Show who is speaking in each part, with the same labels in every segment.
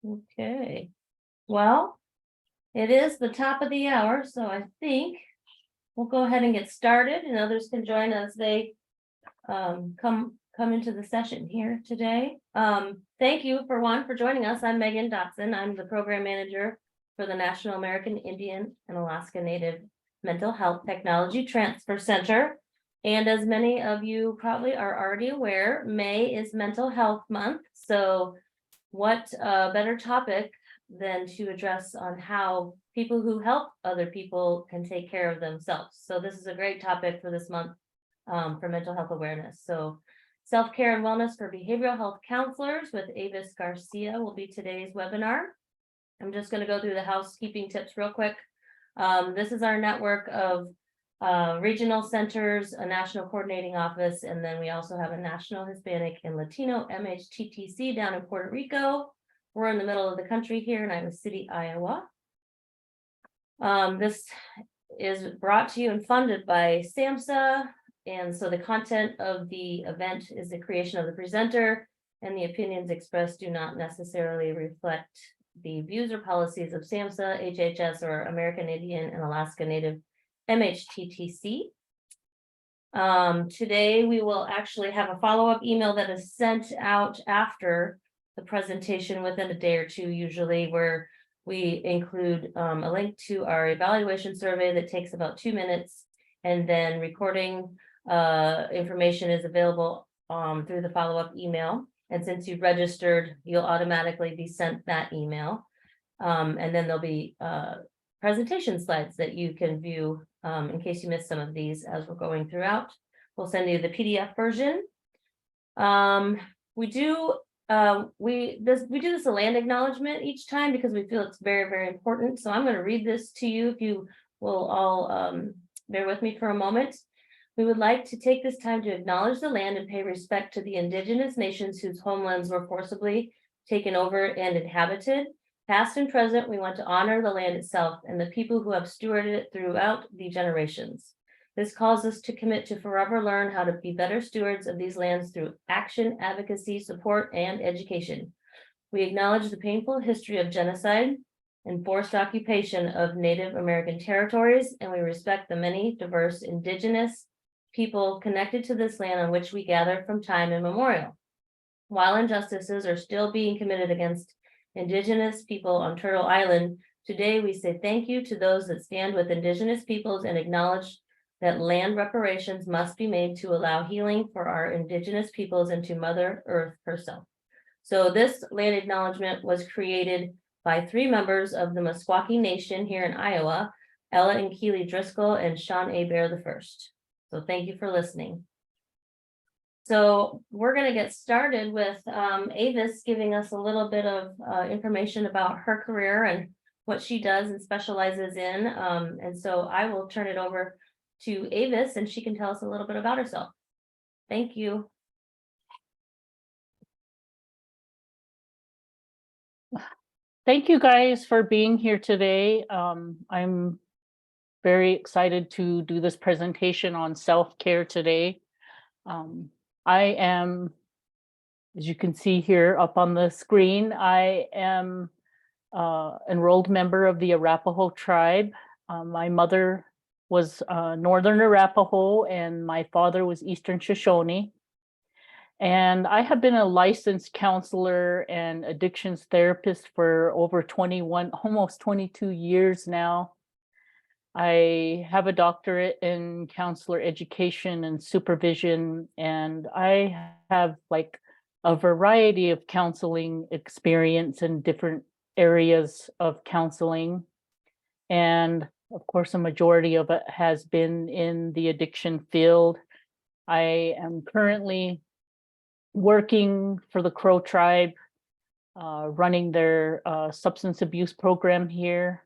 Speaker 1: Okay, well, it is the top of the hour, so I think we'll go ahead and get started, and others can join as they come into the session here today. Thank you for joining us. I'm Megan Dotson. I'm the program manager for the National American Indian and Alaska Native Mental Health Technology Transfer Center. And as many of you probably are already aware, May is Mental Health Month. So what better topic than to address on how people who help other people can take care of themselves. So this is a great topic for this month for mental health awareness. So self-care and wellness for behavioral health counselors with Avis Garcia will be today's webinar. I'm just going to go through the housekeeping tips real quick. This is our network of regional centers, a national coordinating office, and then we also have a national Hispanic and Latino MHTTC down in Puerto Rico. We're in the middle of the country here in Iowa City, Iowa. This is brought to you and funded by SAMHSA, and so the content of the event is the creation of the presenter, and the opinions expressed do not necessarily reflect the views or policies of SAMHSA, HHS, or American Indian and Alaska Native MHTTC. Today we will actually have a follow-up email that is sent out after the presentation within a day or two, usually, where we include a link to our evaluation survey that takes about 2 minutes, and then recording information is available through the follow-up email. And since you've registered, you'll automatically be sent that email. And then there'll be presentation slides that you can view in case you missed some of these as we're going throughout. We'll send you the PDF version. We do this a land acknowledgement each time because we feel it's very, very important. So I'm going to read this to you if you will all bear with me for a moment. We would like to take this time to acknowledge the land and pay respect to the indigenous nations whose homelands were forcibly taken over and inhabited. Past and present, we want to honor the land itself and the people who have stewarded it throughout the generations. This calls us to commit to forever learn how to be better stewards of these lands through action, advocacy, support, and education. We acknowledge the painful history of genocide and forced occupation of Native American territories, and we respect the many diverse indigenous people connected to this land on which we gather from time immemorial. While injustices are still being committed against Indigenous people on Turtle Island, today we say thank you to those that stand with Indigenous peoples and acknowledge that land reparations must be made to allow healing for our Indigenous peoples and to Mother Earth herself. So this land acknowledgement was created by 3 members of the Meskwaki Nation here in Iowa, Ella and Keely Driscoll and Sean A. Bear I. So thank you for listening. So we're going to get started with Avis giving us a little bit of information about her career and what she does and specializes in. And so I will turn it over to Avis and she can tell us a little bit about herself. Thank you.
Speaker 2: Thank you guys for being here today. I'm very excited to do this presentation on self-care today. I am, as you can see here up on the screen, I am enrolled member of the Arapaho tribe. My mother was Northern Arapaho and my father was Eastern Shoshone. And I have been a licensed counselor and addictions therapist for over 21, almost 22 years now. I have a doctorate in counselor education and supervision, and I have like a variety of counseling experience in different areas of counseling. And of course, a majority of it has been in the addiction field. I am currently working for the Crow tribe, running their substance abuse program here.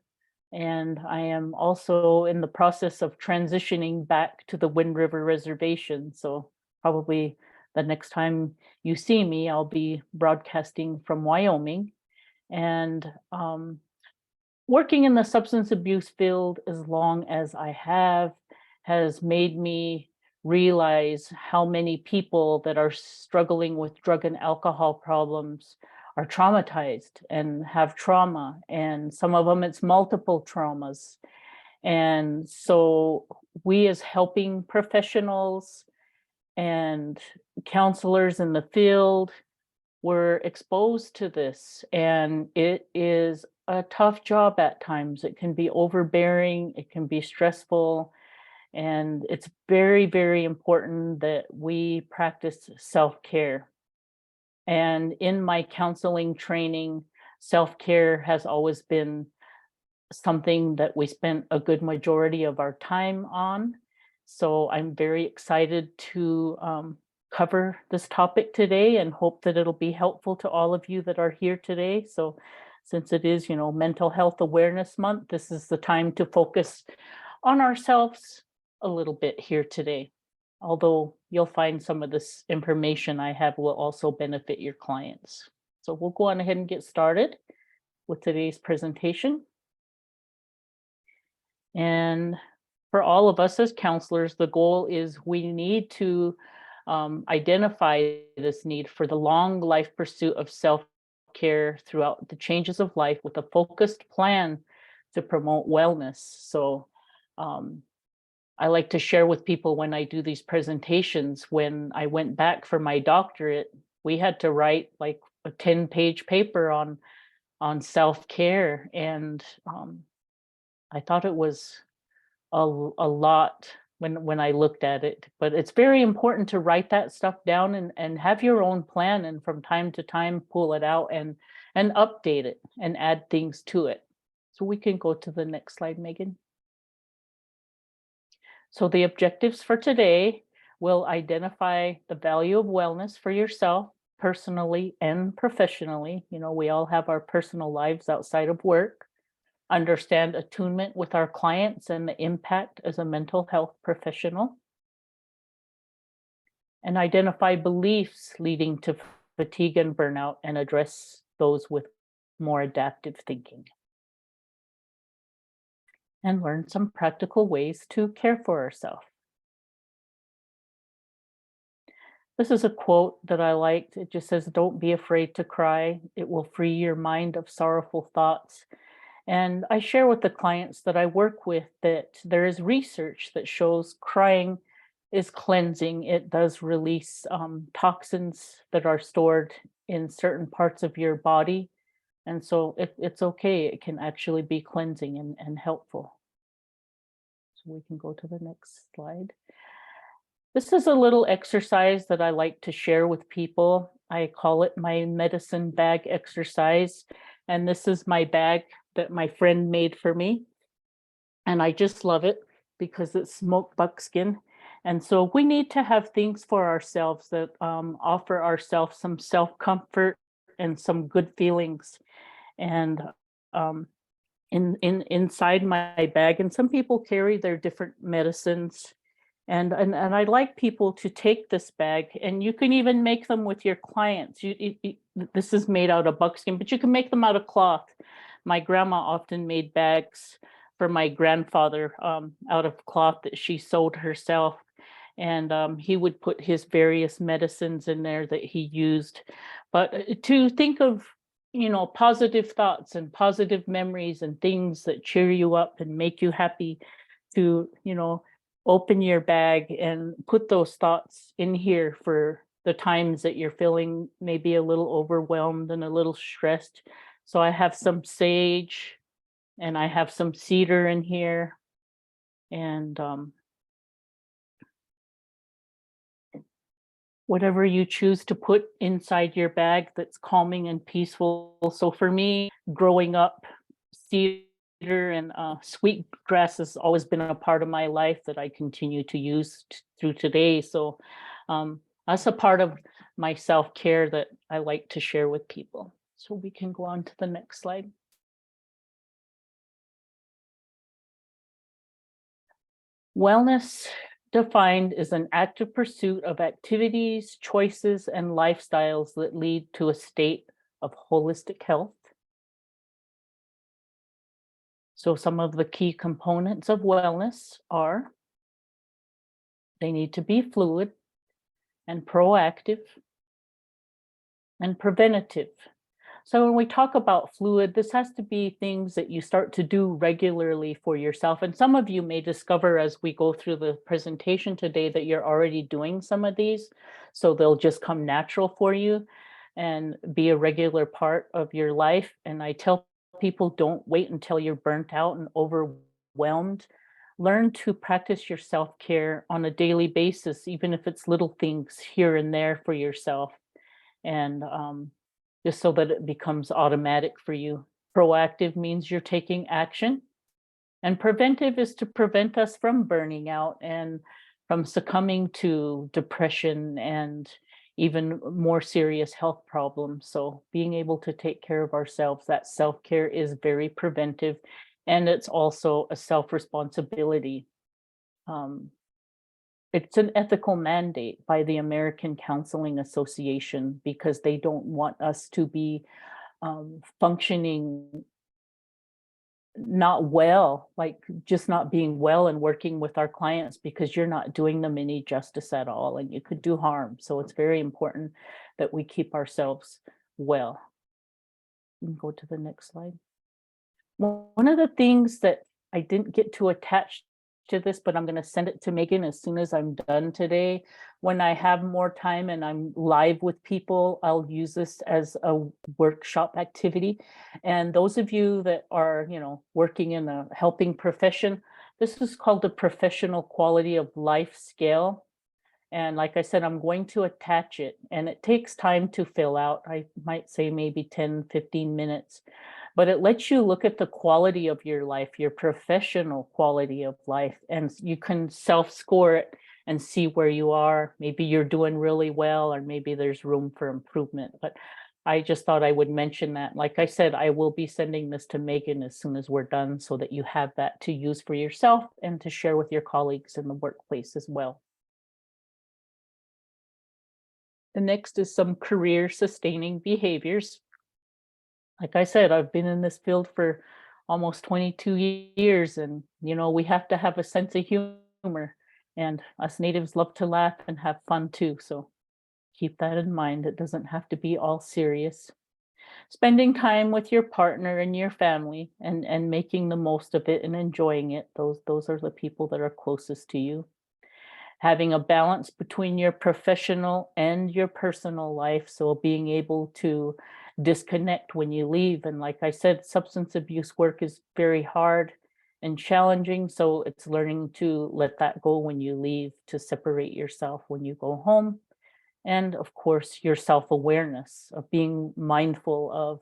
Speaker 2: And I am also in the process of transitioning back to the Wind River Reservation. So probably the next time you see me, I'll be broadcasting from Wyoming. And working in the substance abuse field as long as I have has made me realize how many people that are struggling with drug and alcohol problems are traumatized and have trauma, and some of them it's multiple traumas. And so we as helping professionals and counselors in the field were exposed to this, and it is a tough job at times. It can be overbearing, it can be stressful, and it's very, very important that we practice self-care. And in my counseling training, self-care has always been something that we spent a good majority of our time on. So I'm very excited to cover this topic today and hope that it'll be helpful to all of you that are here today. So since it is, Mental Health Awareness Month, this is the time to focus on ourselves a little bit here today. Although you'll find some of this information I have will also benefit your clients. So we'll go on ahead and get started with today's presentation. And for all of us as counselors, the goal is we need to identify this need for the long life pursuit of self-care throughout the changes of life with a focused plan to promote wellness. So I like to share with people when I do these presentations, when I went back for my doctorate, we had to write like a 10-page paper on self-care. And I thought it was a lot when I looked at it, but it's very important to write that stuff down and have your own plan, and from time to time pull it out and update it and add things to it. So we can go to the next slide, Megan. So the objectives for today will identify the value of wellness for yourself personally and professionally. We all have our personal lives outside of work. Understand attunement with our clients and the impact as a mental health professional. And identify beliefs leading to fatigue and burnout and address those with more adaptive thinking. And learn some practical ways to care for ourselves. This is a quote that I liked. It just says, "Don't be afraid to cry. It will free your mind of sorrowful thoughts." And I share with the clients that I work with that there is research that shows crying is cleansing. It does release toxins that are stored in certain parts of your body. And so it's okay. It can actually be cleansing and helpful. So we can go to the next slide. This is a little exercise that I like to share with people. I call it my medicine bag exercise. And this is my bag that my friend made for me. And I just love it because it's smoked buckskin. And so we need to have things for ourselves that offer ourselves some self-comfort and some good feelings. And inside my bag, and some people carry their different medicines. And I'd like people to take this bag, and you can even make them with your clients. This is made out of buckskin, but you can make them out of cloth. My grandma often made bags for my grandfather out of cloth that she sewed herself. And he would put his various medicines in there that he used. But to think of, positive thoughts and positive memories and things that cheer you up and make you happy, to, open your bag and put those thoughts in here for the times that you're feeling maybe a little overwhelmed and a little stressed. So I have some sage and I have some cedar in here. And whatever you choose to put inside your bag that's calming and peaceful. So for me, growing up, cedar and sweet grass has always been a part of my life that I continue to use through today. So that's a part of my self-care that I like to share with people. So we can go on to the next slide. Wellness defined is an active pursuit of activities, choices, and lifestyles that lead to a state of holistic health. So some of the key components of wellness are: they need to be fluid and proactive and preventative. So when we talk about fluid, this has to be things that you start to do regularly for yourself. And some of you may discover as we go through the presentation today that you're already doing some of these. So they'll just come natural for you and be a regular part of your life. And I tell people, don't wait until you're burnt out and overwhelmed. Learn to practice your self-care on a daily basis, even if it's little things here and there for yourself. And just so that it becomes automatic for you. Proactive means you're taking action, and preventive is to prevent us from burning out and from succumbing to depression and even more serious health problems. So, being able to take care of ourselves, that self care is very preventive, and it's also a self responsibility. Um, it's an ethical mandate by the American Counseling Association because they don't want us to be functioning not well, like just not being well and working with our clients because you're not doing them any justice at all and you could do harm. So it's very important that we keep ourselves well. You can go to the next slide. One of the things that I didn't get to attach to this, but I'm going to send it to Megan as soon as I'm done today. When I have more time and I'm live with people, I'll use this as a workshop activity. And those of you that are, working in a helping profession, this is called the Professional Quality of Life Scale. And like I said, I'm going to attach it, and it takes time to fill out. I might say maybe 10, 15 minutes, but it lets you look at the quality of your life, your professional quality of life, and you can self-score it and see where you are. Maybe you're doing really well, or maybe there's room for improvement. But I just thought I would mention that. Like I said, I will be sending this to Megan as soon as we're done so that you have that to use for yourself and to share with your colleagues in the workplace as well. The next is some career sustaining behaviors. Like I said, I've been in this field for almost 22 years, and we have to have a sense of humor. And us natives love to laugh and have fun too. So keep that in mind. It doesn't have to be all serious. Spending time with your partner and your family and making the most of it and enjoying it. Those are the people that are closest to you. Having a balance between your professional and your personal life. So being able to disconnect when you leave. And like I said, substance abuse work is very hard and challenging. So it's learning to let that go when you leave, to separate yourself when you go home. And of course, your self awareness of being mindful of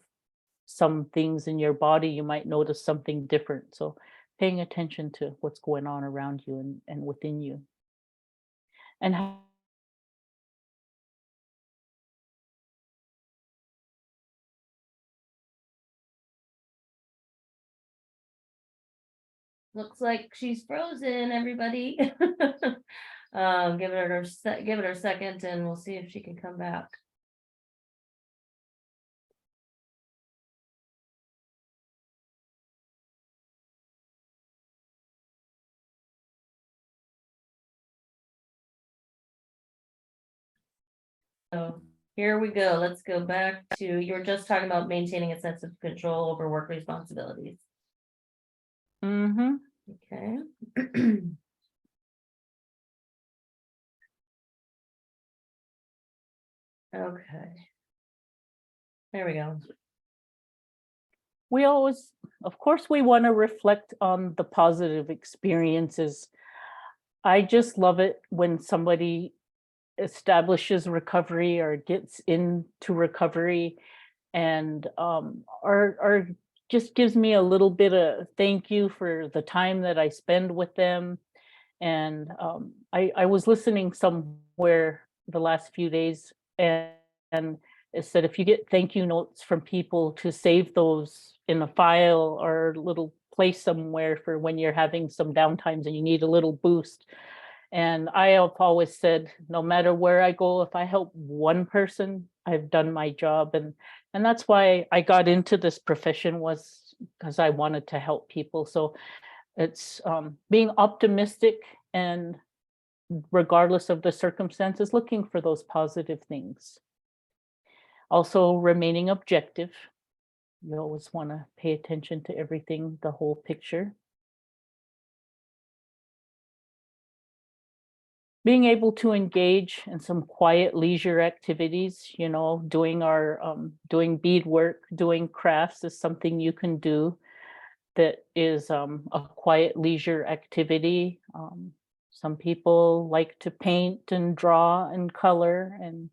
Speaker 2: some things in your body. You might notice something different. So paying attention to what's going on around you and within you. And
Speaker 1: Looks like she's frozen, everybody. Give it her a second and we'll see if she can come back. So here we go. Let's go back to, you were just talking about maintaining a sense of control over work responsibilities.
Speaker 2: mm-hmm.
Speaker 1: Okay. Okay. There we go.
Speaker 2: We always, of course, we want to reflect on the positive experiences. I just love it when somebody establishes recovery or gets into recovery and or just gives me a little bit of thank you for the time that I spend with them. And I was listening somewhere the last few days, and it said if you get thank you notes from people, to save those in a file or a little place somewhere for when you're having some downtimes and you need a little boost. And I have always said, no matter where I go, if I help one person, I've done my job. And that's why I got into this profession, was because I wanted to help people. So it's being optimistic and, regardless of the circumstances, looking for those positive things. Also remaining objective. You always want to pay attention to everything, the whole picture. Being able to engage in some quiet leisure activities, doing beadwork, doing crafts is something you can do that is a quiet leisure activity. Some people like to paint and draw and color, and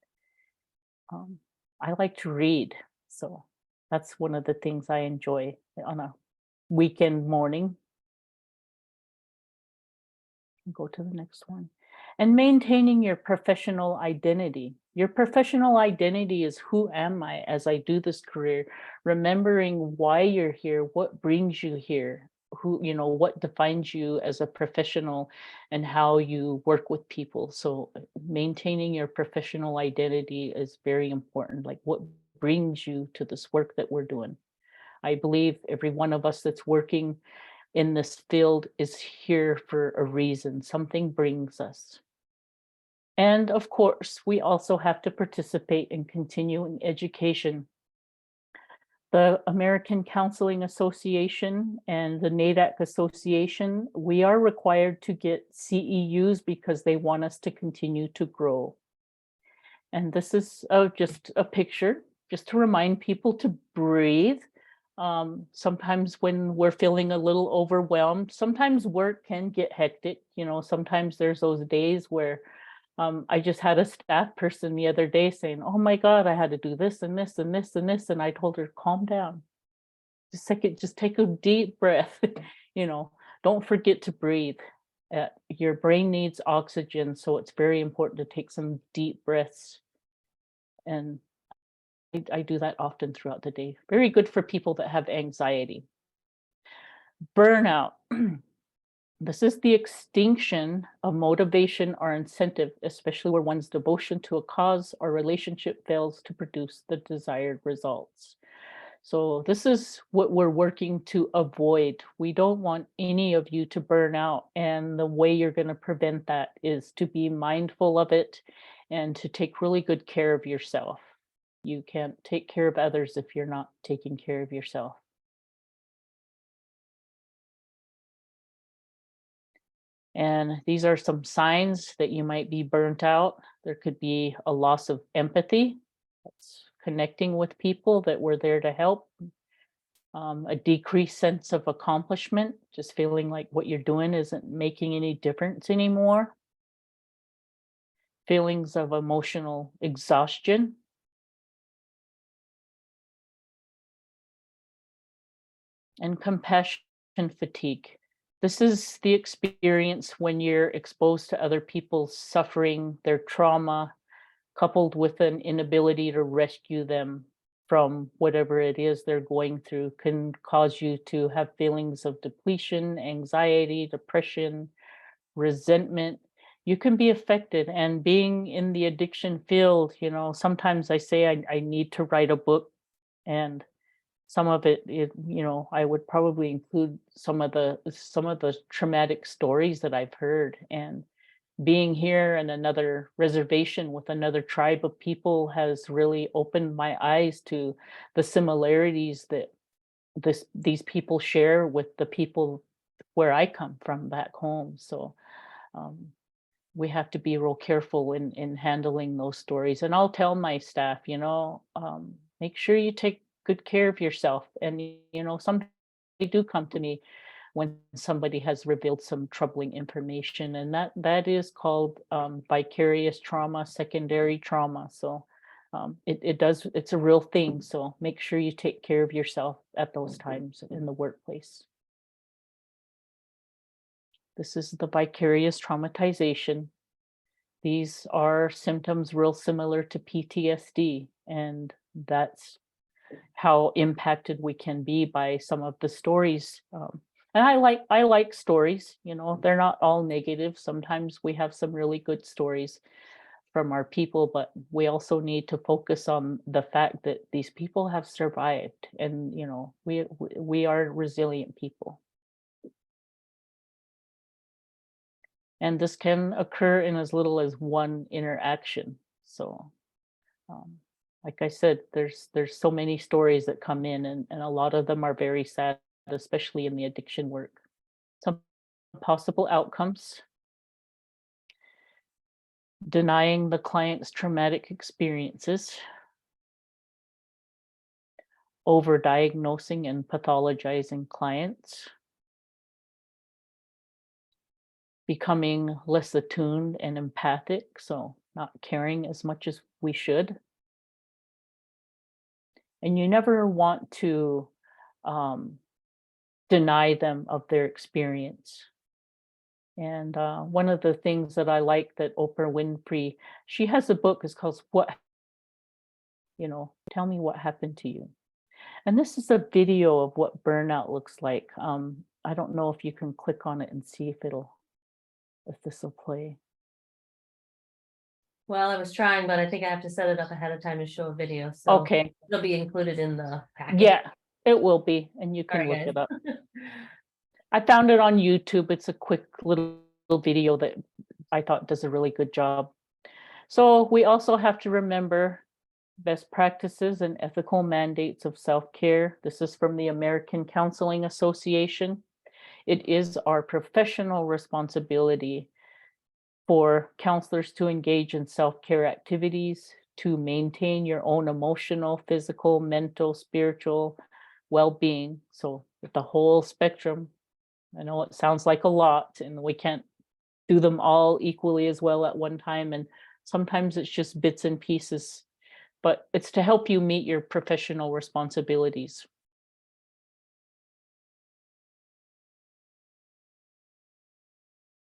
Speaker 2: um, I like to read. So that's one of the things I enjoy on a weekend morning. Go to the next one. And maintaining your professional identity. Your professional identity is who am I as I do this career? Remembering why you're here, what brings you here, what defines you as a professional and how you work with people. So maintaining your professional identity is very important. Like what brings you to this work that we're doing. I believe every one of us that's working in this field is here for a reason. Something brings us. And of course, we also have to participate in continuing education. The American Counseling Association and the NADAC Association, we are required to get CEUs because they want us to continue to grow. And this is just a picture, just to remind people to breathe. Sometimes when we're feeling a little overwhelmed, sometimes work can get hectic. Sometimes there's those days where I just had a staff person the other day saying, "Oh my God, I had to do this and this and this and this." And I told her, calm down. Just take a deep breath. you know, don't forget to breathe. Your brain needs oxygen, so it's very important to take some deep breaths. And I do that often throughout the day. Very good for people that have anxiety. Burnout. This is the extinction of motivation or incentive, especially where one's devotion to a cause or relationship fails to produce the desired results. So this is what we're working to avoid. We don't want any of you to burn out. And the way you're going to prevent that is to be mindful of it and to take really good care of yourself. You can't take care of others if you're not taking care of yourself. And these are some signs that you might be burnt out. There could be a loss of empathy. That's connecting with people that were there to help. A decreased sense of accomplishment, just feeling like what you're doing isn't making any difference anymore. Feelings of emotional exhaustion. And compassion fatigue. This is the experience when you're exposed to other people's suffering, their trauma, coupled with an inability to rescue them from whatever it is they're going through, can cause you to have feelings of depletion, anxiety, depression, resentment. You can be affected. And being in the addiction field, sometimes I say I need to write a book, and some of it, I would probably include some of the traumatic stories that I've heard. And being here in another reservation with another tribe of people has really opened my eyes to the similarities that these people share with the people where I come from back home. So um, we have to be real careful in handling those stories. And I'll tell my staff, make sure you take good care of yourself. And some they do come to me when somebody has revealed some troubling information, and that is called vicarious trauma, secondary trauma. So it's a real thing. So make sure you take care of yourself at those times in the workplace. This is the vicarious traumatization. These are symptoms real similar to PTSD, and that's how impacted we can be by some of the stories. And I like stories. They're not all negative. Sometimes we have some really good stories from our people, but we also need to focus on the fact that these people have survived, and we are resilient people. And this can occur in as little as one interaction. So um, like I said, there's so many stories that come in, and a lot of them are very sad, especially in the addiction work. Some possible outcomes: denying the client's traumatic experiences, overdiagnosing and pathologizing clients, becoming less attuned and empathic, so not caring as much as we should. And you never want to um, deny them of their experience. And one of the things that I like that Oprah Winfrey, she has a book, it's called Tell Me What Happened to You. And this is a video of what burnout looks like. I don't know if you can click on it and see if this will play.
Speaker 1: Well, I was trying, but I think I have to set it up ahead of time to show a video, so
Speaker 2: Okay,
Speaker 1: it'll be included in the package.
Speaker 2: yeah, it will be, and you
Speaker 1: All
Speaker 2: can
Speaker 1: right,
Speaker 2: look
Speaker 1: guys.
Speaker 2: it up. I found it on YouTube. It's a quick little video that I thought does a really good job. So we also have to remember best practices and ethical mandates of self-care. This is from the American Counseling Association. It is our professional responsibility for counselors to engage in self-care activities, to maintain your own emotional, physical, mental, spiritual well-being. So the whole spectrum. I know it sounds like a lot, and we can't do them all equally as well at one time. And sometimes it's just bits and pieces, but it's to help you meet your professional responsibilities.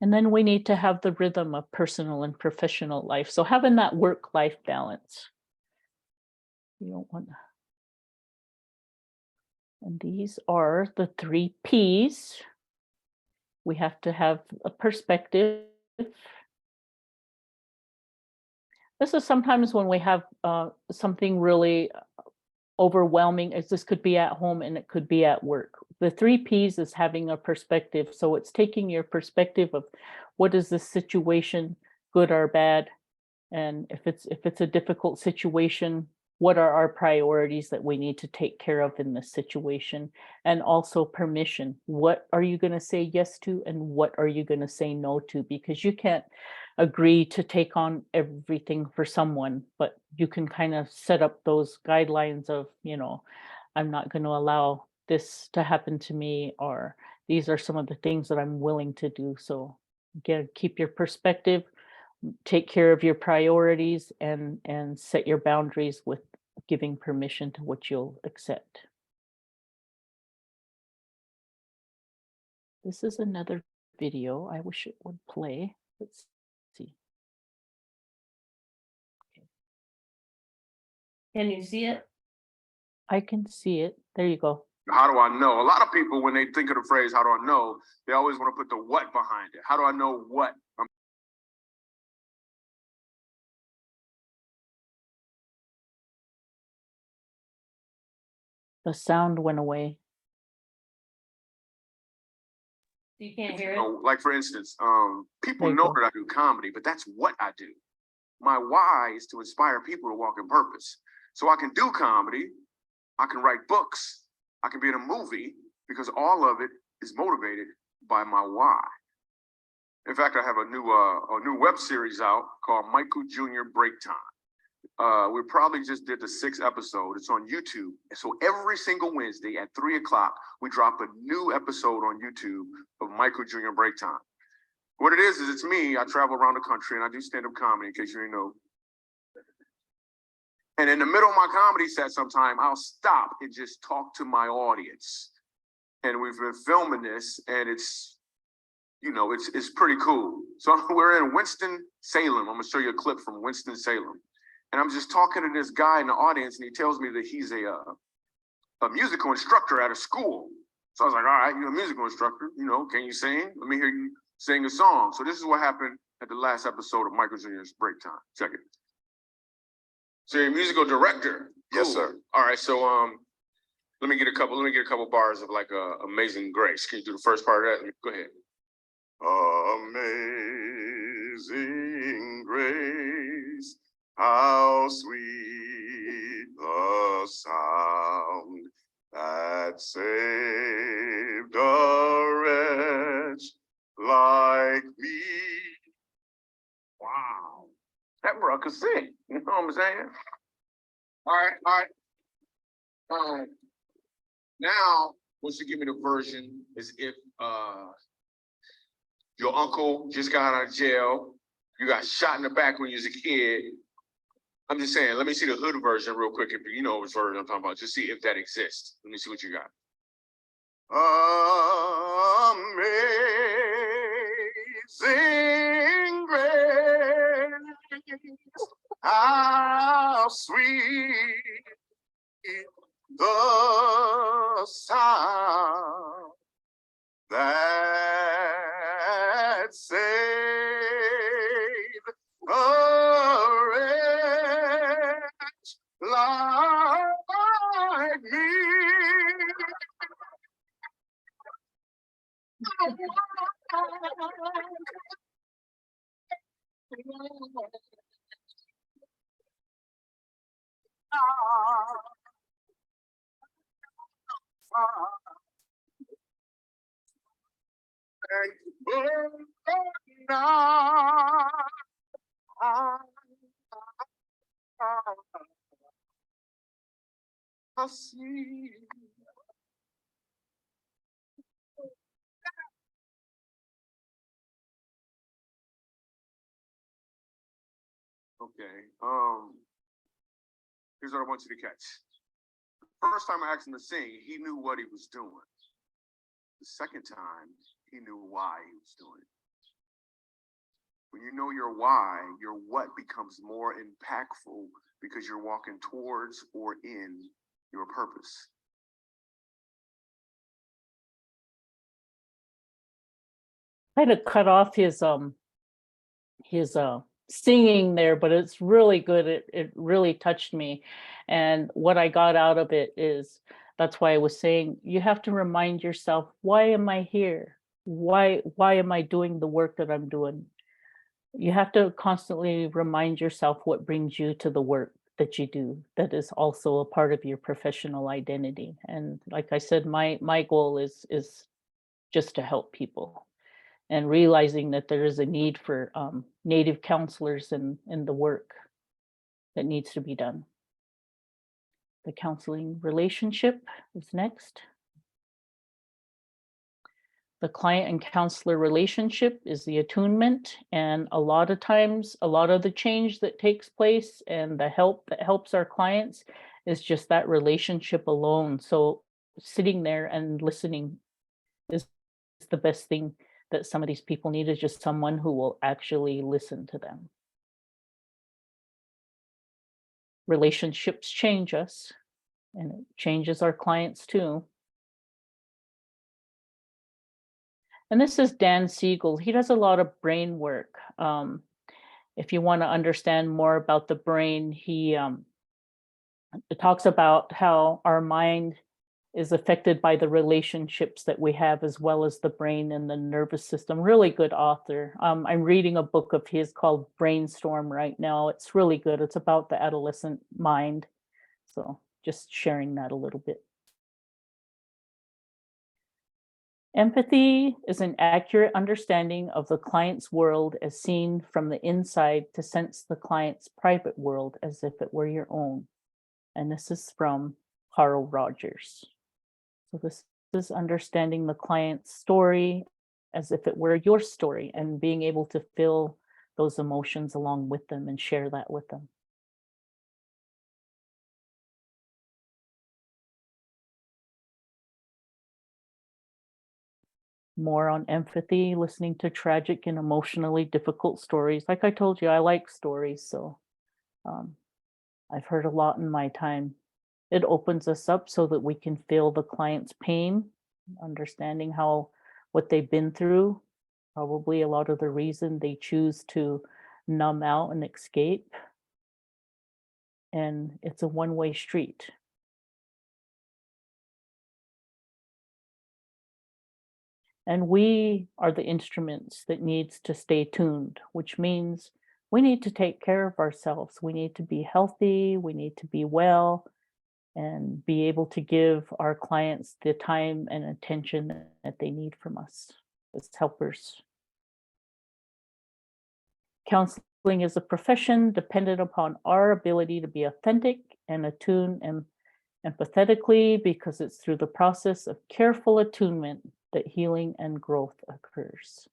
Speaker 2: And then we need to have the rhythm of personal and professional life. So having that work-life balance. You don't want. And these are the 3 Ps. We have to have a perspective. This is sometimes when we have something really overwhelming, as this could be at home and it could be at work. The 3 Ps is having a perspective. So it's taking your perspective of what is this situation, good or bad, and if it's a difficult situation, what are our priorities that we need to take care of in this situation? And also permission. What are you going to say yes to, and what are you going to say no to? Because you can't agree to take on everything for someone, but you can kind of set up those guidelines of, I'm not going to allow this to happen to me, or these are some of the things that I'm willing to do. So again, keep your perspective, take care of your priorities, and set your boundaries with giving permission to what you'll accept. This is another video. I wish it would play. Let's see.
Speaker 1: Can you see it?
Speaker 2: I can see it. There you go.
Speaker 3: How do I know? A lot of people, when they think of the phrase, how do I know? They always want to put the what behind it. How do I know what?
Speaker 2: The sound went away.
Speaker 1: You can't hear it?
Speaker 3: Like, for instance, people
Speaker 2: There you
Speaker 3: know
Speaker 2: go.
Speaker 3: that I do comedy, but that's what I do. My why is to inspire people to walk in purpose. So I can do comedy, I can write books, I can be in a movie, because all of it is motivated by my why. In fact, I have a new web series out called Michael Jr. Break Time. We probably just did the 6th episode. It's on YouTube. And so every single Wednesday at 3 o'clock, we drop a new episode on YouTube of Michael Jr. Break Time. What it is it's me. I travel around the country and I do stand-up comedy, in case you didn't know. And in the middle of my comedy set sometime, I'll stop and just talk to my audience. And we've been filming this, and it's pretty cool. So we're in Winston-Salem. I'm gonna show you a clip from Winston-Salem. And I'm just talking to this guy in the audience, and he tells me that he's a musical instructor at a school. So I was like, all right, you're a musical instructor, can you sing? Let me hear you sing a song. So this is what happened at the last episode of Michael Jr.'s Break Time. Check it. So you're a musical director? Cool. Yes, sir. All right, so let me get a couple bars of like Amazing Grace. Can you do the first part of that? Go ahead. Amazing grace, How sweet the sound that saved a wretch like me. Wow. That bro could sing. You know what I'm saying? All right, all right. All right. Now, once you give me the version, is if your uncle just got out of jail, you got shot in the back when you was a kid. I'm just saying, let me see the hood version real quick. If you know which version I'm talking about, just see if that exists. Let me see what you got. Amazing grace, how sweet the sound that saved a wretch like me. I see. Okay. Here's what I want you to catch. The first time I asked him to sing, he knew what he was doing. The second time, he knew why he was doing it. When you know your why, your what becomes more impactful because you're walking towards or in your purpose.
Speaker 2: I had to cut off his singing there, but it's really good. It really touched me. And what I got out of it is, that's why I was saying, you have to remind yourself, why am I here? Why am I doing the work that I'm doing? You have to constantly remind yourself what brings you to the work that you do, that is also a part of your professional identity. And like I said, my goal is just to help people, and realizing that there is a need for Native counselors in the work that needs to be done. The counseling relationship is next. The client and counselor relationship is the attunement, and a lot of times, a lot of the change that takes place and the help that helps our clients is just that relationship alone. So sitting there and listening is the best thing that some of these people need, is just someone who will actually listen to them. Relationships change us, and it changes our clients too. And this is Dan Siegel. He does a lot of brain work. If you want to understand more about the brain, he talks about how our mind is affected by the relationships that we have, as well as the brain and the nervous system. Really good author. I'm reading a book of his called Brainstorm right now. It's really good. It's about the adolescent mind. So just sharing that a little bit. Empathy is an accurate understanding of the client's world as seen from the inside to sense the client's private world as if it were your own. And this is from Carl Rogers. So this is understanding the client's story as if it were your story, and being able to feel those emotions along with them and share that with them. More on empathy, listening to tragic and emotionally difficult stories. Like I told you, I like stories, so I've heard a lot in my time. It opens us up so that we can feel the client's pain, understanding what they've been through, probably a lot of the reason they choose to numb out and escape. And it's a one-way street. And we are the instruments that needs to stay tuned, which means we need to take care of ourselves. We need to be healthy, we need to be well, and be able to give our clients the time and attention that they need from us as helpers. Counseling is a profession dependent upon our ability to be authentic and attune and empathetically, because it's through the process of careful attunement that healing and growth occurs.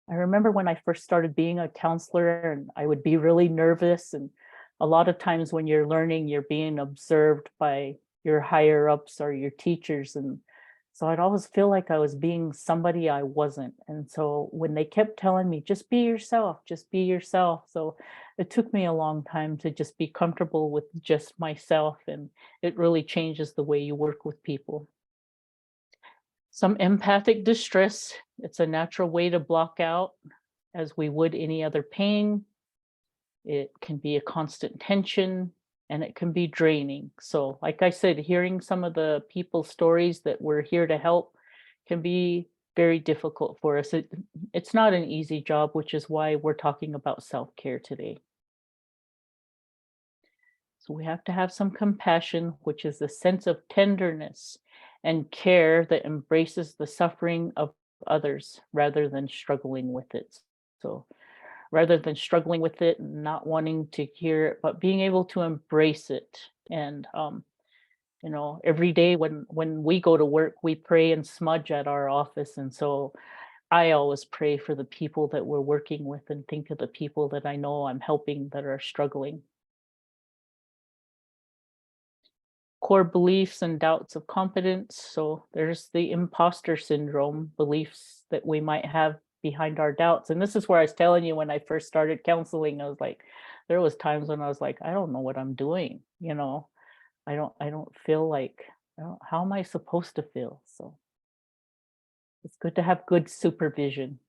Speaker 2: I remember when I first started being a counselor, and I would be really nervous. And a lot of times when you're learning, you're being observed by your higher ups or your teachers. And so I'd always feel like I was being somebody I wasn't. And so when they kept telling me, just be yourself, just be yourself. So it took me a long time to just be comfortable with just myself. And it really changes the way you work with people. Some empathic distress, it's a natural way to block out as we would any other pain. It can be a constant tension and it can be draining. So like I said, hearing some of the people's stories that we're here to help can be very difficult for us. It's not an easy job, which is why we're talking about self-care today. So we have to have some compassion, which is a sense of tenderness and care that embraces the suffering of others rather than struggling with it. So rather than struggling with it and not wanting to hear it, but being able to embrace it. And every day when we go to work, we pray and smudge at our office. And so I always pray for the people that we're working with and think of the people that I know I'm helping that are struggling. Core beliefs and doubts of competence. So there's the imposter syndrome, beliefs that we might have behind our doubts. And this is where I was telling you when I first started counseling, I was like, there was times when I was like, I don't know what I'm doing. I don't feel like, how am I supposed to feel? So it's good to have good supervision.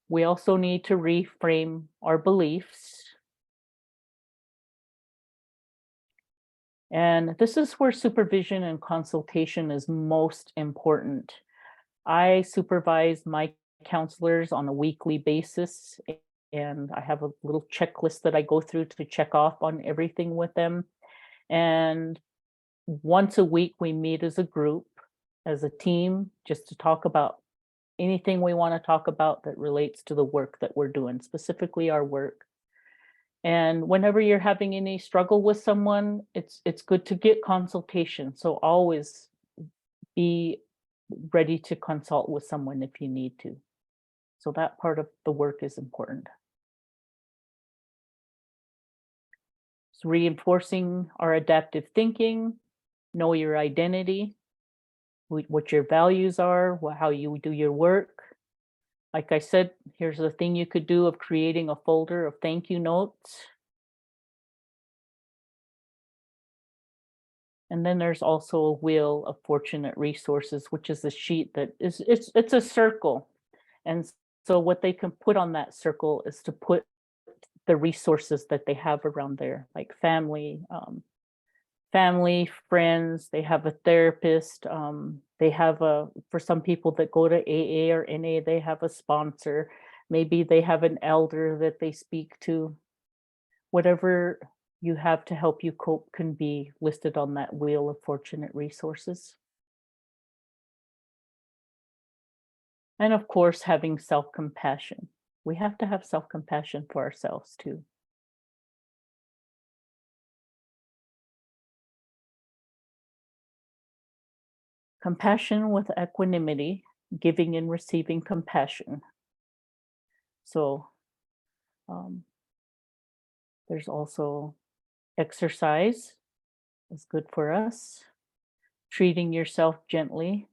Speaker 2: We also need to reframe our beliefs. And this is where supervision and consultation is most important. I supervise my counselors on a weekly basis, and I have a little checklist that I go through to check off on everything with them. And once a week, we meet as a group, as a team, just to talk about anything we want to talk about that relates to the work that we're doing, specifically our work. And whenever you're having any struggle with someone, it's good to get consultation. So always be ready to consult with someone if you need to. So that part of the work is important. So reinforcing our adaptive thinking, know your identity, what your values are, how you do your work. Like I said, here's the thing you could do of creating a folder of thank you notes. And then there's also a wheel of fortunate resources, which is a sheet that it's a circle. And so what they can put on that circle is to put the resources that they have around there, like family, friends, they have a therapist, they have for some people that go to AA or NA, they have a sponsor, maybe they have an elder that they speak to. Whatever you have to help you cope can be listed on that wheel of fortunate resources. And of course, having self-compassion. We have to have self-compassion for ourselves too. Compassion with equanimity, giving and receiving compassion. So there's also exercise is good for us. Treating yourself gently.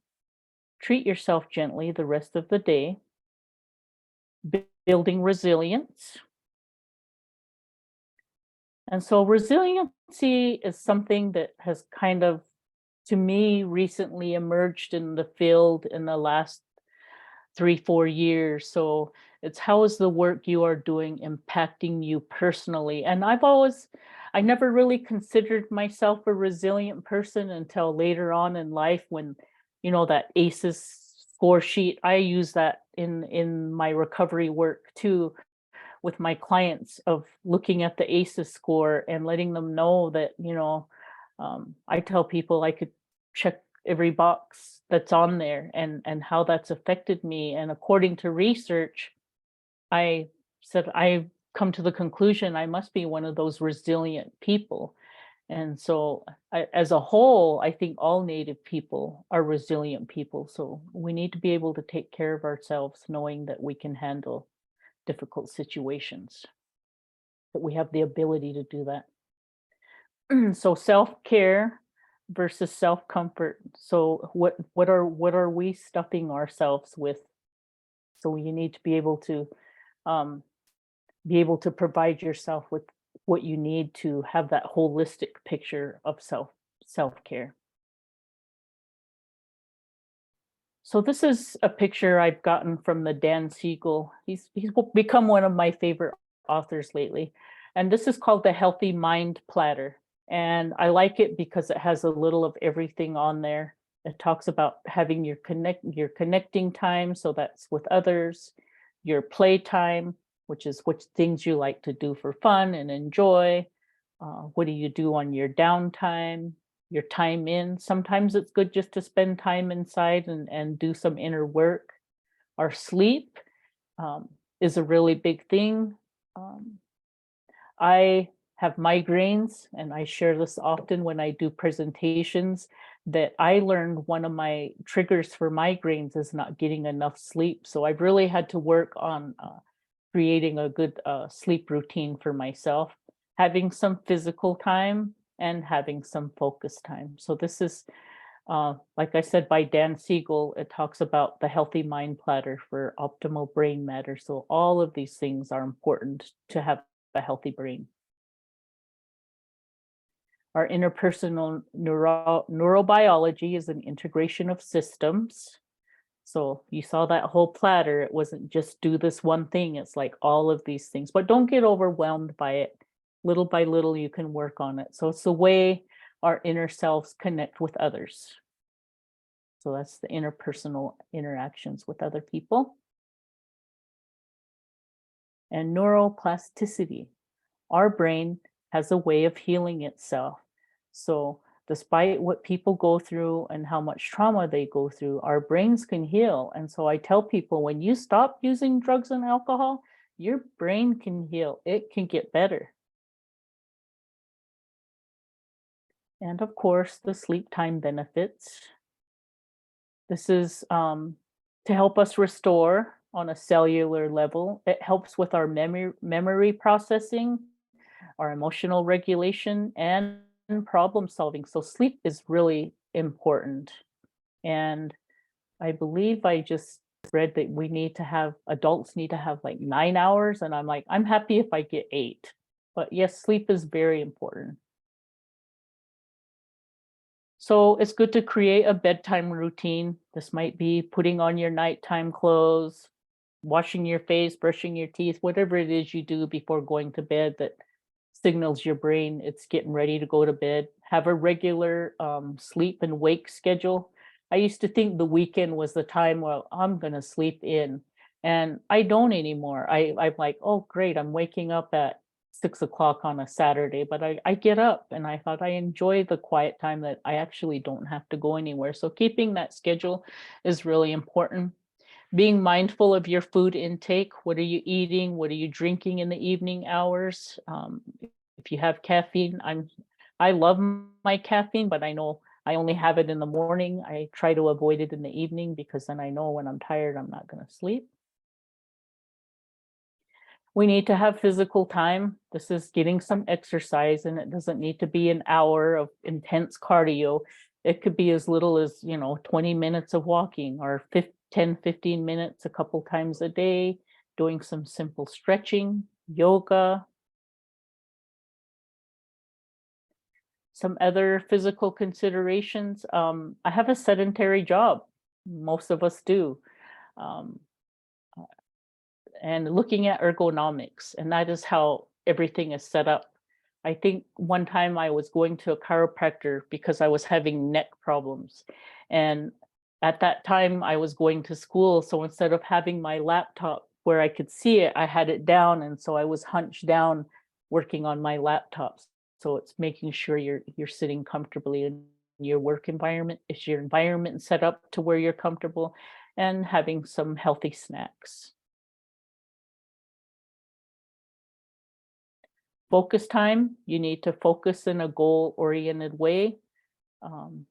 Speaker 2: Treat yourself gently the rest of the day. Building resilience. And so resiliency is something that has kind of, to me, recently emerged in the field in the last 3-4 years. So it's how is the work you are doing impacting you personally? And I never really considered myself a resilient person until later on in life when, that ACEs score sheet. I use that in my recovery work too, with my clients, of looking at the ACEs score and letting them know that, I tell people I could check every box that's on there and how that's affected me. And according to research, I said I've come to the conclusion I must be one of those resilient people. And so, as a whole, I think all Native people are resilient people. So we need to be able to take care of ourselves, knowing that we can handle difficult situations, that we have the ability to do that. So self-care versus self-comfort. So what are we stuffing ourselves with? So you need to um, be able to provide yourself with what you need to have that holistic picture of self-care. So this is a picture I've gotten from the Dan Siegel. He's become one of my favorite authors lately. And this is called the Healthy Mind Platter. And I like it because it has a little of everything on there. It talks about having your connecting time, so that's with others, your play time, which is which things you like to do for fun and enjoy. What do you do on your downtime? Your time in. Sometimes it's good just to spend time inside and do some inner work. Our sleep is a really big thing. I have migraines, and I share this often when I do presentations, that I learned one of my triggers for migraines is not getting enough sleep. So I've really had to work on creating a good sleep routine for myself, having some physical time and having some focus time. So this is, like I said, by Dan Siegel. It talks about the healthy mind platter for optimal brain matter. So all of these things are important to have a healthy brain. Our interpersonal neurobiology is an integration of systems. So you saw that whole platter. It wasn't just do this one thing. It's like all of these things, but don't get overwhelmed by it. Little by little, you can work on it. So it's the way our inner selves connect with others. So that's the interpersonal interactions with other people. And neuroplasticity. Our brain has a way of healing itself. So despite what people go through and how much trauma they go through, our brains can heal. And so I tell people, when you stop using drugs and alcohol, your brain can heal. It can get better. And of course, the sleep time benefits. This is to help us restore on a cellular level. It helps with our memory processing, our emotional regulation, and problem solving. So sleep is really important. And I believe I just read that adults need to have like 9 hours. And I'm like, I'm happy if I get 8. But yes, sleep is very important. So it's good to create a bedtime routine. This might be putting on your nighttime clothes, washing your face, brushing your teeth, whatever it is you do before going to bed that signals your brain it's getting ready to go to bed. Have a regular sleep and wake schedule. I used to think the weekend was the time where I'm going to sleep in, and I don't anymore. I'm like, oh, great, I'm waking up at 6 o'clock on a Saturday, but I get up and I thought I enjoy the quiet time that I actually don't have to go anywhere. So keeping that schedule is really important. Being mindful of your food intake. What are you eating? What are you drinking in the evening hours? If you have caffeine, I love my caffeine, but I know I only have it in the morning. I try to avoid it in the evening because then I know when I'm tired, I'm not going to sleep. We need to have physical time. This is getting some exercise, and it doesn't need to be an hour of intense cardio. It could be as little as, 20 minutes of walking, or 10, 15 minutes a couple times a day, doing some simple stretching, yoga. Some other physical considerations. I have a sedentary job. Most of us do. Um, and looking at ergonomics, and that is how everything is set up. I think one time I was going to a chiropractor because I was having neck problems, and at that time I was going to school. So instead of having my laptop where I could see it, I had it down. And so I was hunched down working on my laptop. So it's making sure you're sitting comfortably in your work environment. Is your environment set up to where you're comfortable, and having some healthy snacks. Focus time, you need to focus in a goal-oriented way.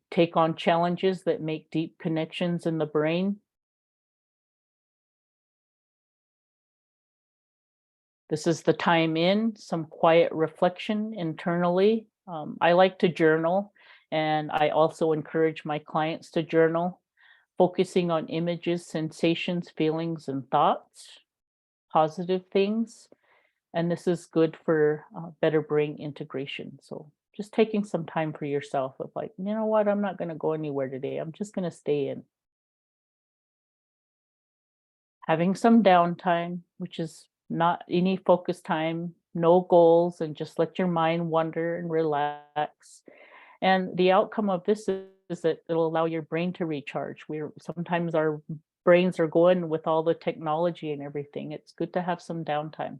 Speaker 2: Take on challenges that make deep connections in the brain. This is the time in some quiet reflection internally. I like to journal, and I also encourage my clients to journal, focusing on images, sensations, feelings, and thoughts, positive things. And this is good for better brain integration. So just taking some time for yourself of like, you know what, I'm not going to go anywhere today. I'm just going to stay in. Having some downtime, which is not any focus time, no goals, and just let your mind wander and relax. And the outcome of this is that it'll allow your brain to recharge. Sometimes our brains are going with all the technology and everything. It's good to have some downtime.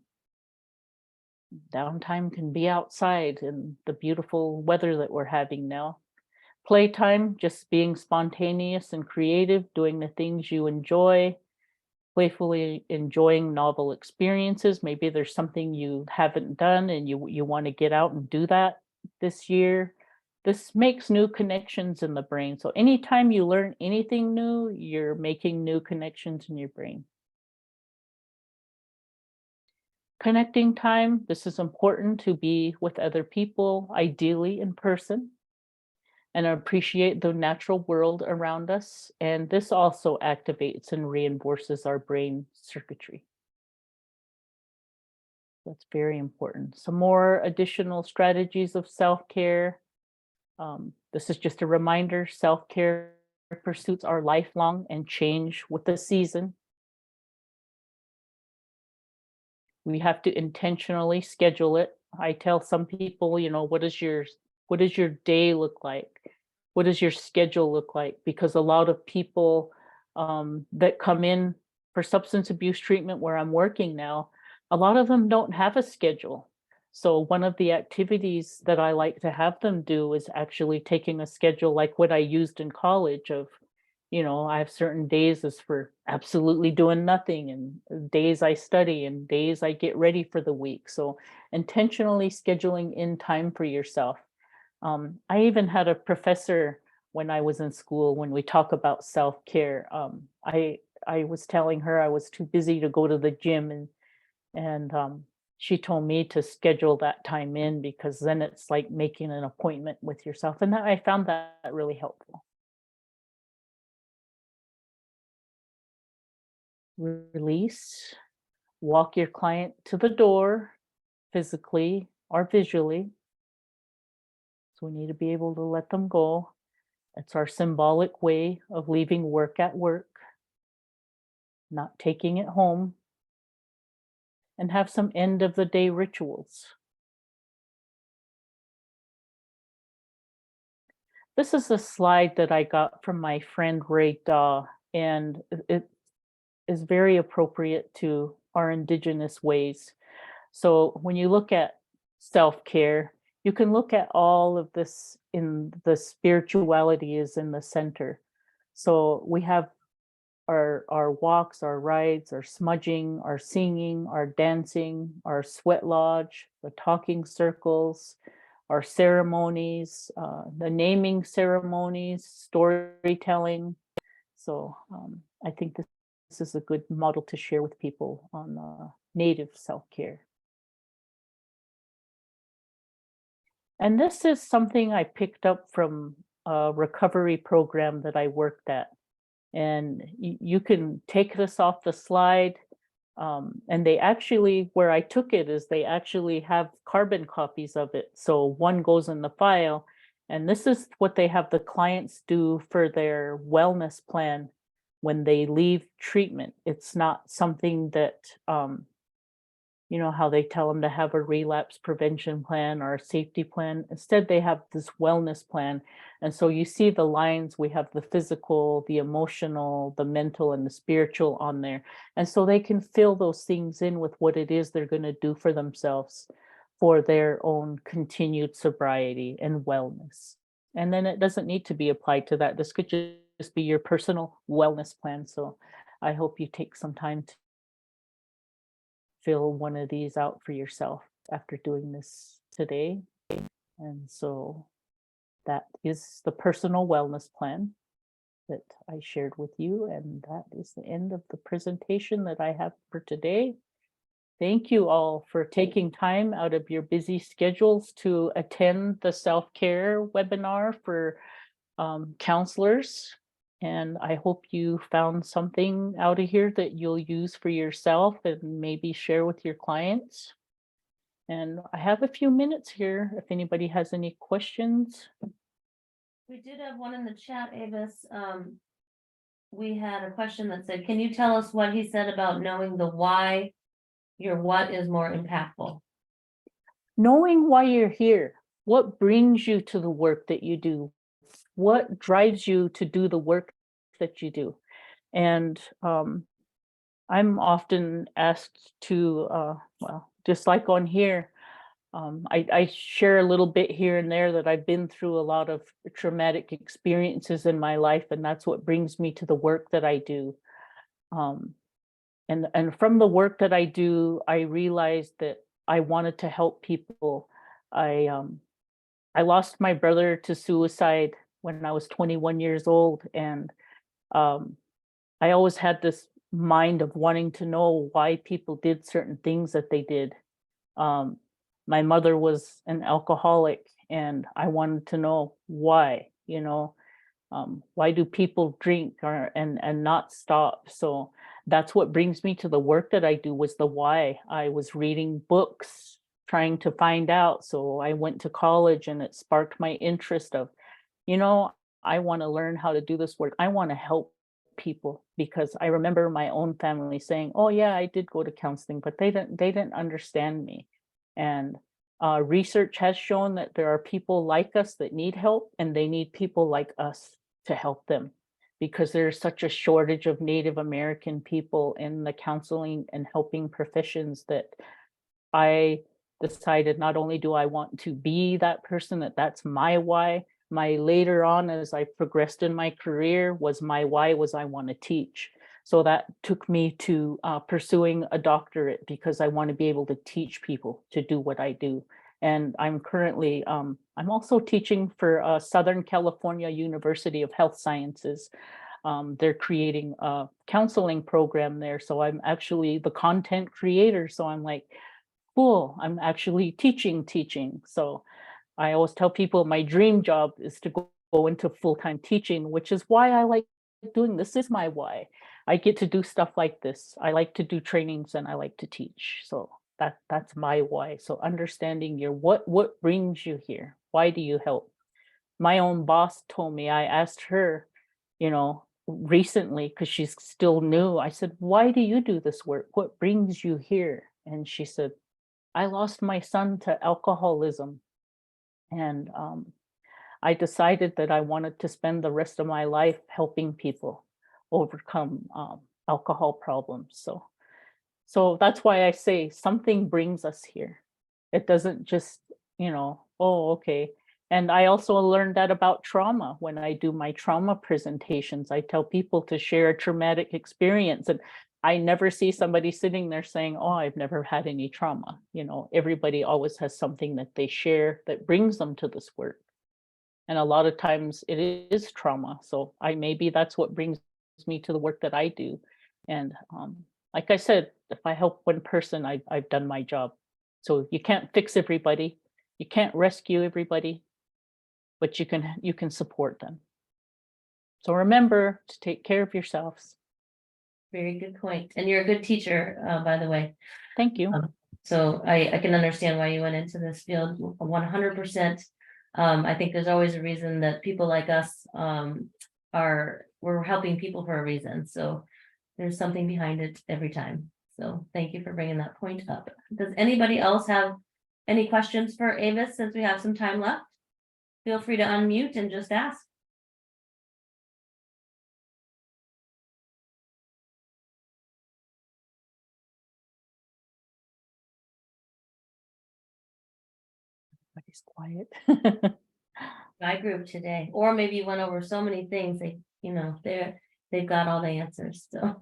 Speaker 2: Downtime can be outside in the beautiful weather that we're having now. Playtime, just being spontaneous and creative, doing the things you enjoy, playfully enjoying novel experiences. Maybe there's something you haven't done and you want to get out and do that this year. This makes new connections in the brain. So anytime you learn anything new, you're making new connections in your brain. Connecting time, this is important to be with other people, ideally in person, and appreciate the natural world around us. And this also activates and reinforces our brain circuitry. That's very important. Some more additional strategies of self-care. This is just a reminder, self-care pursuits are lifelong and change with the season. We have to intentionally schedule it. I tell some people, what does your day look like? What does your schedule look like? Because a lot of people that come in for substance abuse treatment where I'm working now, a lot of them don't have a schedule. So one of the activities that I like to have them do is actually taking a schedule like what I used in college of, I have certain days is for absolutely doing nothing, and days I study and days I get ready for the week. So intentionally scheduling in time for yourself. I even had a professor when I was in school, when we talk about self-care, I was telling her I was too busy to go to the gym, and she told me to schedule that time in because then it's like making an appointment with yourself. And I found that really helpful. Release, walk your client to the door physically or visually. So we need to be able to let them go. It's our symbolic way of leaving work at work, not taking it home, and have some end of the day rituals. This is a slide that I got from my friend Ray Daw, and it is very appropriate to our indigenous ways. So when you look at self-care, you can look at all of this in the spirituality is in the center. So we have our walks, our rides, our smudging, our singing, our dancing, our sweat lodge, the talking circles, our ceremonies, the naming ceremonies, storytelling. So I think this is a good model to share with people on native self-care. And this is something I picked up from a recovery program that I worked at. And you can take this off the slide. And they actually, where I took it is they actually have carbon copies of it. So one goes in the file. And this is what they have the clients do for their wellness plan when they leave treatment. It's not something that you know, how they tell them to have a relapse prevention plan or a safety plan. Instead, they have this wellness plan. And so you see the lines, we have the physical, the emotional, the mental, and the spiritual on there. And so they can fill those things in with what it is they're going to do for themselves for their own continued sobriety and wellness. And then it doesn't need to be applied to that. This could just be your personal wellness plan. So I hope you take some time to fill one of these out for yourself after doing this today. And so that is the personal wellness plan that I shared with you. And that is the end of the presentation that I have for today. Thank you all for taking time out of your busy schedules to attend the self-care webinar for counselors. And I hope you found something out of here that you'll use for yourself and maybe share with your clients. And I have a few minutes here if anybody has any questions.
Speaker 1: We did have one in the chat, Avis. We had a question that said, can you tell us what he said about knowing the why your what is more impactful?
Speaker 2: Knowing why you're here, what brings you to the work that you do, what drives you to do the work that you do. And I'm often asked to, well, just like on here, I share a little bit here and there that I've been through a lot of traumatic experiences in my life, and that's what brings me to the work that I do. And from the work that I do, I realized that I wanted to help people. I lost my brother to suicide when I was 21 years old, and I always had this mind of wanting to know why people did certain things that they did. My mother was an alcoholic, and I wanted to know why, why do people drink and not stop? So that's what brings me to the work that I do, was the why. I was reading books, trying to find out. So I went to college, and it sparked my interest of, I want to learn how to do this work. I want to help people, because I remember my own family saying, "Oh yeah, I did go to counseling, but they didn't understand me." And research has shown that there are people like us that need help, and they need people like us to help them, because there's such a shortage of Native American people in the counseling and helping professions that I decided not only do I want to be that person, that's my why. My later on, as I progressed in my career, was my why was I want to teach. So that took me to pursuing a doctorate, because I want to be able to teach people to do what I do. And I'm currently, I'm also teaching for Southern California University of Health Sciences. They're creating a counseling program there. So I'm actually the content creator. So I'm like, cool, I'm actually teaching. So I always tell people my dream job is to go into full-time teaching, which is why I like doing this. Is my why. I get to do stuff like this. I like to do trainings, and I like to teach. So that's my why. So understanding your what brings you here. Why do you help? My own boss told me, I asked her, recently, because she's still new. I said, "Why do you do this work? What brings you here?" And she said, "I lost my son to alcoholism, and I decided that I wanted to spend the rest of my life helping people overcome alcohol problems." So that's why I say something brings us here. It doesn't just, oh, okay. And I also learned that about trauma when I do my trauma presentations. I tell people to share a traumatic experience, and I never see somebody sitting there saying, "Oh, I've never had any trauma." Everybody always has something that they share that brings them to this work. And a lot of times it is trauma. So maybe that's what brings me to the work that I do. And like I said, if I help one person, I've done my job. So you can't fix everybody, you can't rescue everybody, but you can support them. So remember to take care of yourselves.
Speaker 1: Very good point. And you're a good teacher, by the way.
Speaker 2: Thank you.
Speaker 1: So I can understand why you went into this field 100%. I think there's always a reason that people like us we're helping people for a reason. So there's something behind it every time. So thank you for bringing that point up. Does anybody else have any questions for Avis since we have some time left? Feel free to unmute and just ask.
Speaker 2: Everybody's quiet.
Speaker 1: My group today, or maybe you went over so many things, they, you know, they've got all the answers, so.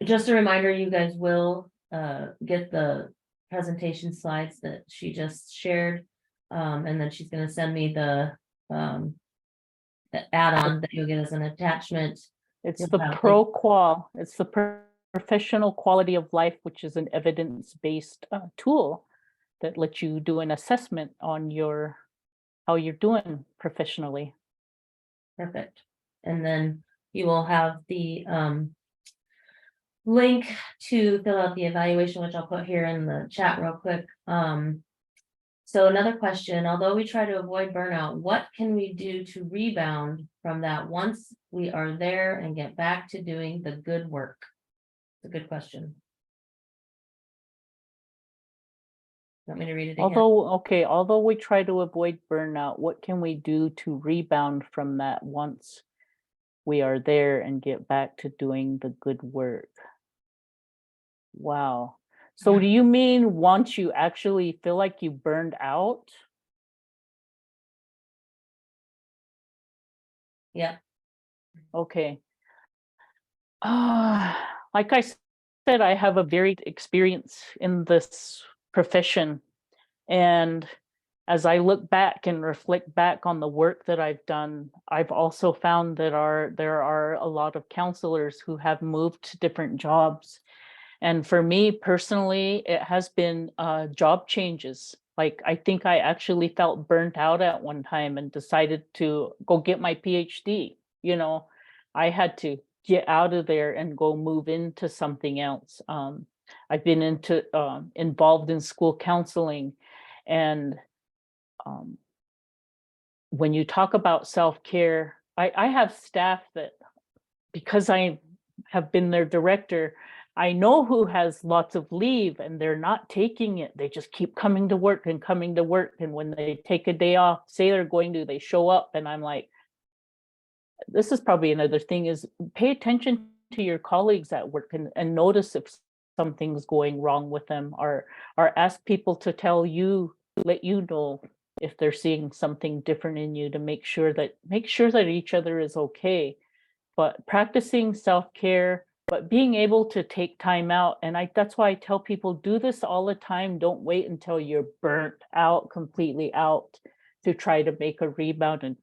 Speaker 1: Just a reminder, you guys will get the presentation slides that she just shared. And then she's gonna send me the add-on that you'll get as an attachment.
Speaker 2: It's
Speaker 1: You'll
Speaker 2: the
Speaker 1: have, like-
Speaker 2: ProQual. It's the Professional Quality of Life, which is an evidence-based tool that lets you do an assessment on how you're doing professionally.
Speaker 1: Perfect. And then you will have the link to fill out the evaluation, which I'll put here in the chat real quick. So another question, although we try to avoid burnout, what can we do to rebound from that once we are there and get back to doing the good work? It's a good question. Want me to read it again?
Speaker 2: Although we try to avoid burnout, what can we do to rebound from that once we are there and get back to doing the good work? Wow. So do you mean once you actually feel like you burned out?
Speaker 1: Yeah,
Speaker 2: Okay. Like I said, I have a varied experience in this profession. And as I look back and reflect back on the work that I've done, I've also found that there are a lot of counselors who have moved to different jobs. And for me personally, it has been job changes. Like I think I actually felt burnt out at one time and decided to go get my PhD. You know, I had to get out of there and go move into something else. I've been involved in school counseling, and when you talk about self-care, I have staff that, because I have been their director, I know who has lots of leave and they're not taking it. They just keep coming to work and coming to work. And when they take a day off, say they're going to, they show up, and I'm like, this is probably another thing, is pay attention to your colleagues at work and notice if something's going wrong with them, or ask people to let you know if they're seeing something different in you, to make sure that each other is okay. But practicing self-care, but being able to take time out. And that's why I tell people, do this all the time. Don't wait until you're burnt out, completely out, to try to make a rebound and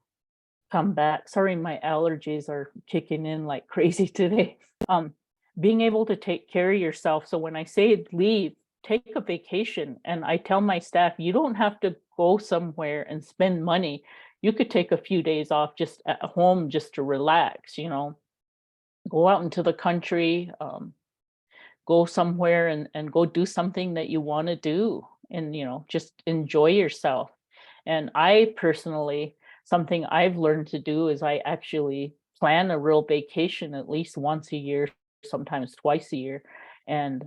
Speaker 2: come back. Sorry, my allergies are kicking in like crazy today. Being able to take care of yourself. So when I say leave, take a vacation. And I tell my staff, you don't have to go somewhere and spend money. You could take a few days off just at home, just to relax, go out into the country, go somewhere and go do something that you want to do, and, just enjoy yourself. And I personally, something I've learned to do is I actually plan a real vacation at least once a year, sometimes twice a year. And,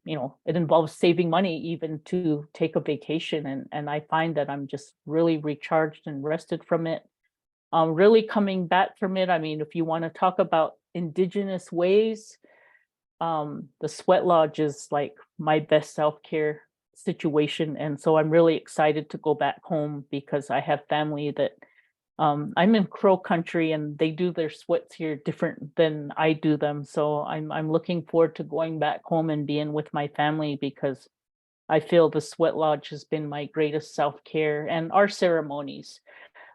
Speaker 2: it involves saving money even to take a vacation. And I find that I'm just really recharged and rested from it. Really coming back from it. I mean, if you want to talk about indigenous ways, the sweat lodge is like my best self-care situation. And so I'm really excited to go back home because I have family that I'm in Crow country, and they do their sweats here different than I do them. So I'm looking forward to going back home and being with my family, because I feel the sweat lodge has been my greatest self-care, and our ceremonies.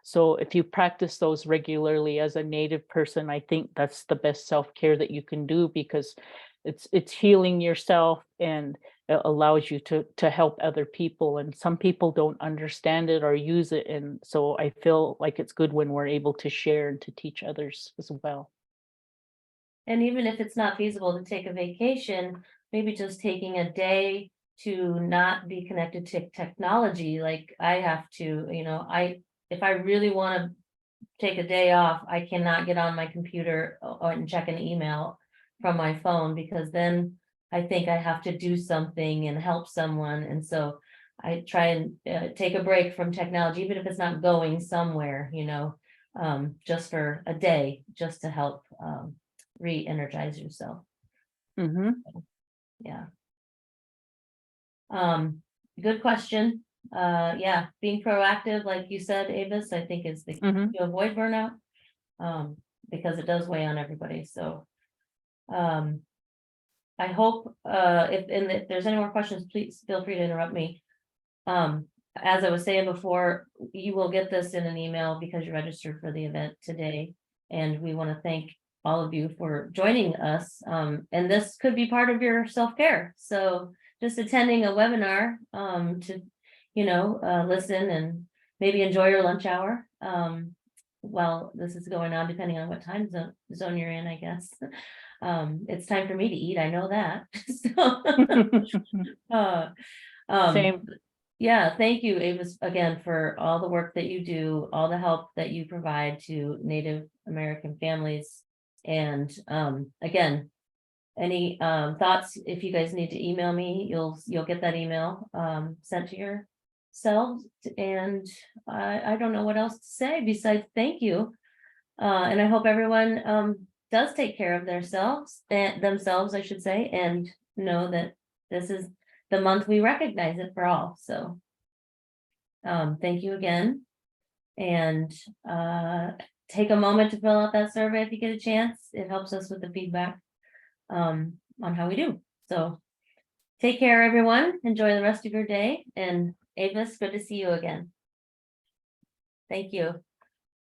Speaker 2: So if you practice those regularly as a Native person, I think that's the best self-care that you can do, because it's healing yourself, and it allows you to help other people. And some people don't understand it or use it. And so I feel like it's good when we're able to share and to teach others as well.
Speaker 1: and even if it's not feasible to take a vacation, maybe just taking a day to not be connected to technology, like I have to, if I really want to take a day off, I cannot get on my computer and check an email. from my phone, because then I think I have to do something and help someone. And so I try and take a break from technology, even if it's not going somewhere, just for a day, just to help re-energize yourself.
Speaker 2: Mm-hmm.
Speaker 1: Yeah. Good question. Yeah, being proactive, like you said, Avis, I think is the key
Speaker 2: Mm-hmm.
Speaker 1: to avoid burnout. Because it does weigh on everybody. So I hope if there's any more questions, please feel free to interrupt me. As I was saying before, you will get this in an email because you registered for the event today. And we want to thank all of you for joining us. And this could be part of your self-care. So just attending a webinar to, listen and maybe enjoy your lunch hour while this is going on, depending on what time zone you're in, I guess. It's time for me to eat. I know that. So,
Speaker 2: Same.
Speaker 1: yeah, thank you, Avis, again, for all the work that you do, all the help that you provide to Native American families. And again, any thoughts, if you guys need to email me, you'll get that email sent to yourselves. And I don't know what else to say besides thank you. And I hope everyone does take care of themselves, I should say, and know that this is the month we recognize it for all. So thank you again. And take a moment to fill out that survey if you get a chance. It helps us with the feedback on how we do. So take care, everyone. Enjoy the rest of your day. And Avis, good to see you again. Thank you.